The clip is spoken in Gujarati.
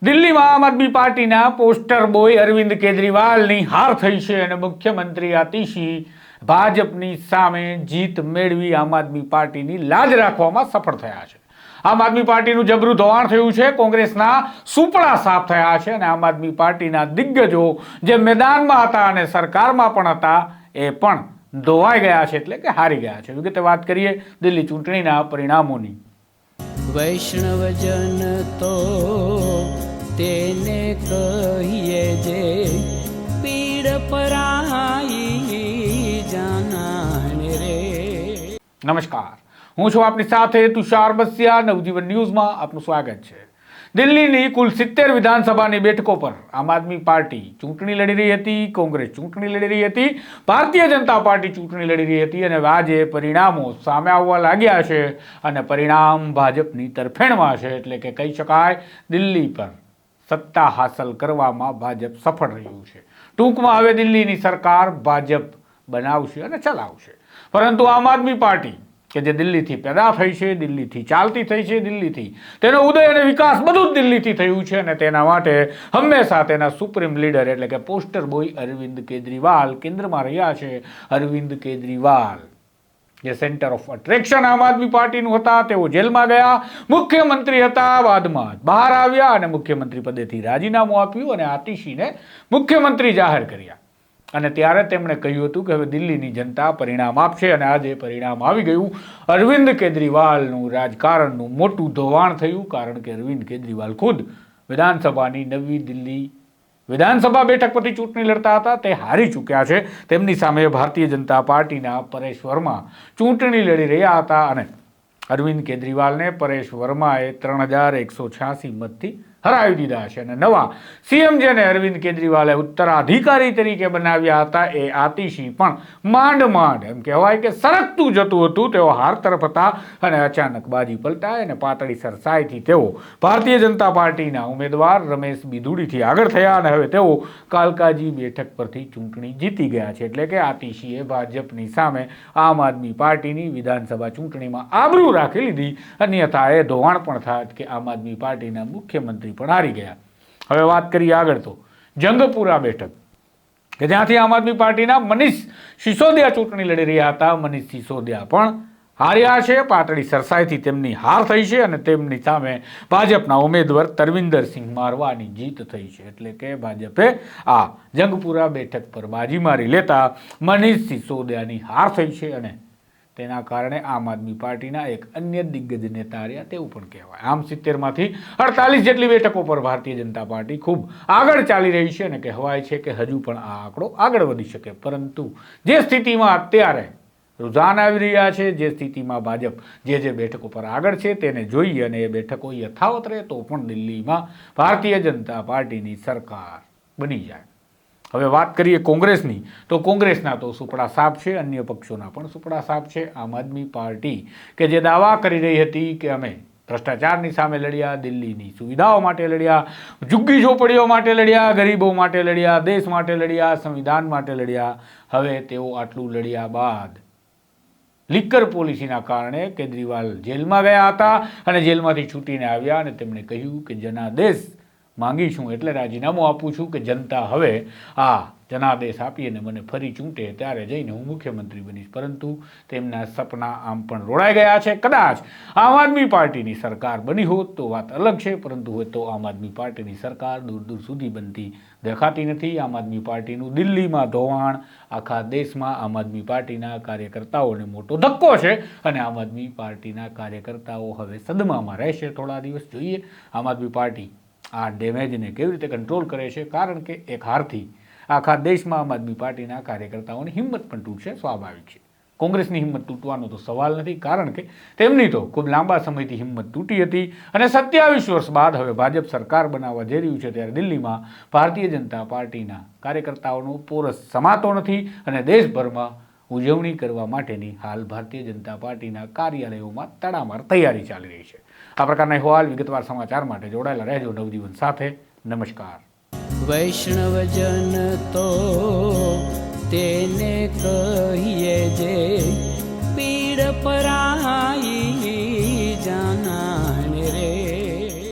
દિલ્હીમાં આમ આદમી પાર્ટીના પોસ્ટર બોય અરવિંદ કેજરીવાલની હાર થઈ છે અને મુખ્યમંત્રી આતિશી ભાજપની સામે જીત મેળવી આમ આદમી પાર્ટીની લાજ રાખવામાં સફળ થયા છે। આમ આદમી પાર્ટીનું જબરું ધોવાણ થયું છે, કોંગ્રેસના સુપડા સાફ થયા છે અને આમ આદમી પાર્ટીના દિગ્ગજો જે મેદાનમાં હતા અને સરકારમાં પણ હતા એ પણ ધોવાઈ ગયા છે, એટલે કે હારી ગયા છે। વિગતે વાત કરીએ દિલ્હી ચૂંટણીના પરિણામોની। વૈષ્ણવજન તો તેને કહીએ જે પીડ પરાઈ જાનાને રે। નમસ્કાર, હું છું આપની સાથે તુષાર બસિયા। નવજીવન ન્યૂઝમાં આપનું સ્વાગત છે। દિલ્હીની કુલ 70 વિધાનસભાની બેઠકો પર આમ આદમી પાર્ટી ચૂંટણી લડી રહી હતી, કોંગ્રેસ ચૂંટણી લડી રહી હતી, ભારતીય જનતા પાર્ટી ચૂંટણી લડી રહી હતી અને આજે પરિણામો સામે આવવા લાગ્યા છે અને પરિણામ ભાજપની તરફેણમાં છે, એટલે કે કહી શકાય દિલ્હી પર સત્તા હાંસલ કરવામાં ભાજપ સફળ રહ્યું છે। ટૂંકમાં હવે દિલ્હીની સરકાર ભાજપ બનાવશે અને ચલાવશે, પરંતુ આમ આદમી પાર્ટી કે જે દિલ્હીથી પેદા થઈ છે, દિલ્હીથી ચાલતી થઈ છે, દિલ્હીથી તેનો ઉદય અને વિકાસ બધું જ દિલ્હીથી થયું છે અને તેના માટે હંમેશા તેના સુપ્રીમ લીડર એટલે કે પોસ્ટર બોય અરવિંદ કેજરીવાલ કેન્દ્રમાં રહ્યા છે। અરવિંદ કેજરીવાલ જે સેન્ટર ઓફ અટ્રેક્શન આમ આદમી પાર્ટીનું હતા, તેઓ જેલમાં ગયા, મુખ્યમંત્રી હતા, બાદમાં બહાર આવ્યા અને મુખ્યમંત્રી પદેથી રાજીનામું આપ્યું અને આતિશીને મુખ્યમંત્રી જાહેર કર્યા અને ત્યારે તેમણે કહ્યું હતું કે હવે દિલ્હીની જનતા પરિણામ આપશે અને આજે પરિણામ આવી ગયું। અરવિંદ કેજરીવાલનું રાજકારણનું મોટું ધોવાણ થયું, કારણ કે અરવિંદ કેજરીવાલ ખુદ વિધાનસભાની નવી દિલ્હી વિધાનસભા બેઠક પરથી ચૂંટણી લડતા હતા, તે હારી ચૂક્યા છે। તેમની સામે ભારતીય જનતા પાર્ટીના પરેશ વર્મા ચૂંટણી લડી રહ્યા હતા અને અરવિંદ કેજરીવાલને પરેશ વર્માએ 3186 મતથી હરાવી દીધા છે અને નવા સીએમ જેને અરવિંદ કેજરીવાલે ઉત્તરાધિકારી તરીકે બનાવ્યા હતા એ આતિશી પણ માંડ માંડ એમ કહેવાય કે સરકતું જતું હતું। તેઓ હાર તરફ હતા અને અચાનક બાજી પલટાય અને પાતળી સરસાઈથી તેઓ ભારતીય જનતા પાર્ટીના ઉમેદવાર રમેશ બિધુડીથી આગળ થયા અને હવે તેઓ કાલકાજી બેઠક પરથી ચૂંટણી જીતી ગયા છે, એટલે કે આતિશીએ ભાજપની સામે આમ આદમી પાર્ટીની વિધાનસભા ચૂંટણીમાં આબરૂ રાખી લીધી, અન્યથા એ ધોવાણ પણ થાત કે આમ આદમી પાર્ટીના મુખ્યમંત્રી પણ હારી ગયા। હવે વાત કરીએ આગળ તો જંગપુરા બેઠક કે જ્યાંથી આમ આદમી પાર્ટીના મનીષ સિસોદિયા ચૂંટણી લડી રહ્યા હતા। મનીષ સિસોદિયા પણ હાર્યા છે, પાતળી સરસાઈથી તેમની હાર થઈ છે અને તેમની સામે ભાજપના ઉમેદવાર તરવિંદરસિંહ મારવાની જીત થઈ છે, એટલે કે ભાજપે આ જંગપુરા બેઠક પર બાજી મારી લેતા મનીષ સિસોદિયાની હાર થઈ છે અને તેના કારણે આમ આદમી પાર્ટીના એક અન્ય દિગ્ગજ નેતા રહ્યા તેવું પણ કહેવાય। આમ 70માંથી 48 જેટલી બેઠકો પર ભારતીય જનતા પાર્ટી ખૂબ આગળ ચાલી રહી છે અને કહેવાય છે કે હજુ પણ આ આંકડો આગળ વધી શકે, પરંતુ જે સ્થિતિમાં અત્યારે રુઝાન આવી રહ્યા છે, જે સ્થિતિમાં ભાજપ જે બેઠકો પર આગળ છે તેને જોઈએ અને એ બેઠકો યથાવત રહે તો પણ દિલ્હીમાં ભારતીય જનતા પાર્ટીની સરકાર બની જાય। હવે વાત કરીએ કોંગ્રેસની, તો કોંગ્રેસના તો સુપડા સાફ છે, અન્ય પક્ષોના પણ સુપડા સાફ છે। આમ આદમી પાર્ટી કે જે દાવા કરી રહી હતી કે અમે ભ્રષ્ટાચારની સામે લડ્યા, દિલ્હીની સુવિધાઓ માટે લડ્યા, ઝુગ્ગી ઝોપડીઓ માટે લડ્યા, ગરીબો માટે લડ્યા, દેશ માટે લડ્યા, સંવિધાન માટે લડ્યા, હવે તેઓ આટલું લડ્યા બાદ લિકર પોલિસીના કારણે કેજરીવાલ જેલમાં ગયા હતા અને જેલમાંથી છૂટીને આવ્યા અને તેમણે કહ્યું કે જનાદેશ માંગીશું એટલે રાજીનામું આપું છું કે જનતા હવે આ જનાદેશ આપી અને મને ફરી ચૂંટે ત્યારે જઈને હું મુખ્યમંત્રી બનીશ, પરંતુ તેમના સપના આમ પણ રોડાઈ ગયા છે। કદાચ આમ આદમી પાર્ટીની સરકાર બની હોત તો વાત અલગ છે, પરંતુ હવે તો આમ આદમી પાર્ટીની સરકાર દૂર દૂર સુધી બનતી દેખાતી નથી। આમ આદમી પાર્ટીનું દિલ્હીમાં ધોવાણ આખા દેશમાં આમ આદમી પાર્ટીના કાર્યકર્તાઓને મોટો ધક્કો છે અને આમ આદમી પાર્ટીના કાર્યકર્તાઓ હવે સદમામાં રહેશે। થોડા દિવસ જોઈએ આમ આદમી પાર્ટી આ ડેમેજને કેવી રીતે કંટ્રોલ કરે છે, કારણ કે એક હારથી આખા દેશમાં આમ આદમી પાર્ટીના કાર્યકર્તાઓની હિંમત પણ તૂટશે, સ્વાભાવિક છે। કોંગ્રેસની હિંમત તૂટવાનો તો સવાલ નથી, કારણ કે તેમની તો ખૂબ લાંબા સમયથી હિંમત તૂટી હતી અને 27 વર્ષ બાદ હવે ભાજપ સરકાર બનાવવા જઈ રહ્યું છે ત્યારે દિલ્હીમાં ભારતીય જનતા પાર્ટીના કાર્યકર્તાઓનો પોરસ સમાતો નથી અને દેશભરમાં ઉજવણી કરવા માટેની હાલ ભારતીય જનતા પાર્ટીના કાર્યાલયોમાં તડામાર તૈયારી ચાલી રહી છે। આ પ્રકારના અહેવાલ વિગતવાર સમાચાર માટે જોડાયેલા રહેજો નવજીવન સાથે। નમસ્કાર। વૈષ્ણવજન તો તેને કહીએ જે પીડ પરાઈ